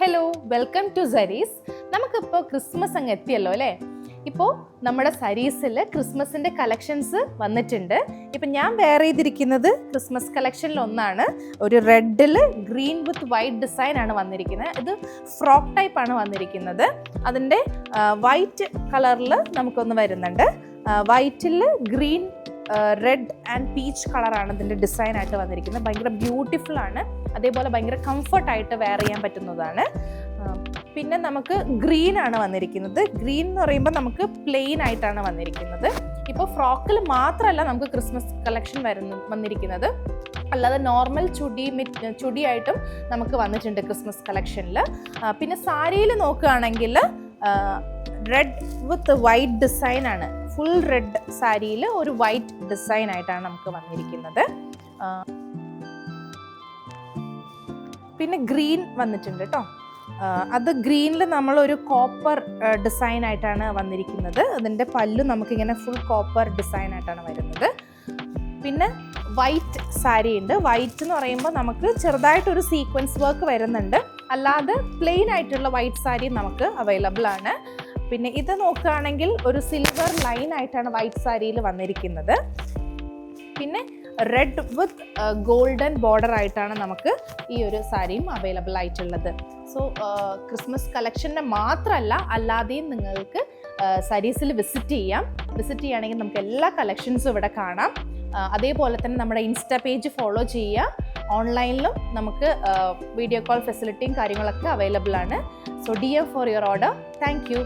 Hello, welcome to സരീസ്. നമുക്കിപ്പോൾ Christmas അങ്ങ് എത്തിയല്ലോ അല്ലേ? ഇപ്പോൾ നമ്മുടെ സരീസിൽ ക്രിസ്മസിൻ്റെ കളക്ഷൻസ് വന്നിട്ടുണ്ട്. ഇപ്പം ഞാൻ വെയർ ചെയ്തിരിക്കുന്നത് ക്രിസ്മസ് കളക്ഷനിൽ ഒന്നാണ്. ഒരു റെഡിൽ ഗ്രീൻ വിത്ത് വൈറ്റ് ഡിസൈൻ ആണ് വന്നിരിക്കുന്നത്. ഇത് ഫ്രോക്ക് ടൈപ്പ് ആണ് വന്നിരിക്കുന്നത്. അതിൻ്റെ വൈറ്റ് കളറിൽ നമുക്കൊന്ന് വരുന്നുണ്ട്. വൈറ്റിൽ ഗ്രീൻ, റെഡ് ആൻഡ് പീച്ച് കളറാണ് ഇതിൻ്റെ ഡിസൈനായിട്ട് വന്നിരിക്കുന്നത്. ഭയങ്കര ബ്യൂട്ടിഫുൾ ആണ്. അതേപോലെ ഭയങ്കര കംഫർട്ടായിട്ട് വെയർ ചെയ്യാൻ പറ്റുന്നതാണ്. പിന്നെ നമുക്ക് ഗ്രീൻ ആണ് വന്നിരിക്കുന്നത്. ഗ്രീൻ എന്ന് പറയുമ്പോൾ നമുക്ക് പ്ലെയിൻ ആയിട്ടാണ് വന്നിരിക്കുന്നത്. ഇപ്പോൾ ഫ്രോക്കിൽ മാത്രമല്ല നമുക്ക് ക്രിസ്മസ് കളക്ഷൻ വന്നിരിക്കുന്നത്, അല്ലാതെ നോർമൽ ചുടിയായിട്ടും നമുക്ക് വന്നിട്ടുണ്ട് ക്രിസ്മസ് കളക്ഷനിൽ. പിന്നെ സാരിയിൽ നോക്കുകയാണെങ്കിൽ റെഡ് വിത്ത് വൈറ്റ് ഡിസൈൻ ആണ്. ഫുൾ റെഡ് സാരിയിൽ ഒരു വൈറ്റ് ഡിസൈൻ ആയിട്ടാണ് നമുക്ക് വന്നിരിക്കുന്നത്. പിന്നെ ഗ്രീൻ വന്നിട്ടുണ്ട് കേട്ടോ. അത് ഗ്രീനിൽ നമ്മളൊരു കോപ്പർ ഡിസൈൻ ആയിട്ടാണ് വന്നിരിക്കുന്നത്. അതിൻ്റെ പല്ലു നമുക്കിങ്ങനെ ഫുൾ കോപ്പർ ഡിസൈൻ ആയിട്ടാണ് വരുന്നത്. പിന്നെ വൈറ്റ് സാരി ഉണ്ട്. വൈറ്റ് എന്ന് പറയുമ്പോൾ നമുക്ക് ചെറുതായിട്ടൊരു സീക്വൻസ് വർക്ക് വരുന്നുണ്ട്. അല്ലാതെ പ്ലെയിൻ ആയിട്ടുള്ള വൈറ്റ് സാരി നമുക്ക് അവൈലബിൾ ആണ്. പിന്നെ ഇത് നോക്കുകയാണെങ്കിൽ ഒരു സിൽവർ ലൈൻ ആയിട്ടാണ് വൈറ്റ് സാരിയിൽ വന്നിരിക്കുന്നത്. പിന്നെ റെഡ് വിത്ത് ഗോൾഡൻ ബോർഡർ ആയിട്ടാണ് നമുക്ക് ഈ ഒരു സാരിയും അവൈലബിൾ ആയിട്ടുള്ളത്. സോ ക്രിസ്മസ് കളക്ഷൻ്റെ മാത്രമല്ല, അല്ലാതെയും നിങ്ങൾക്ക് സരീസിൽ വിസിറ്റ് ചെയ്യുകയാണെങ്കിൽ നമുക്ക് എല്ലാ കളക്ഷൻസും ഇവിടെ കാണാം. അതേപോലെ തന്നെ നമ്മുടെ ഇൻസ്റ്റാ പേജ് ഫോളോ ചെയ്യുക. ഓൺലൈനിലും നമുക്ക് വീഡിയോ കോൾ ഫെസിലിറ്റിയും കാര്യങ്ങളൊക്കെ അവൈലബിൾ ആണ്. So DM for your order. Thank you.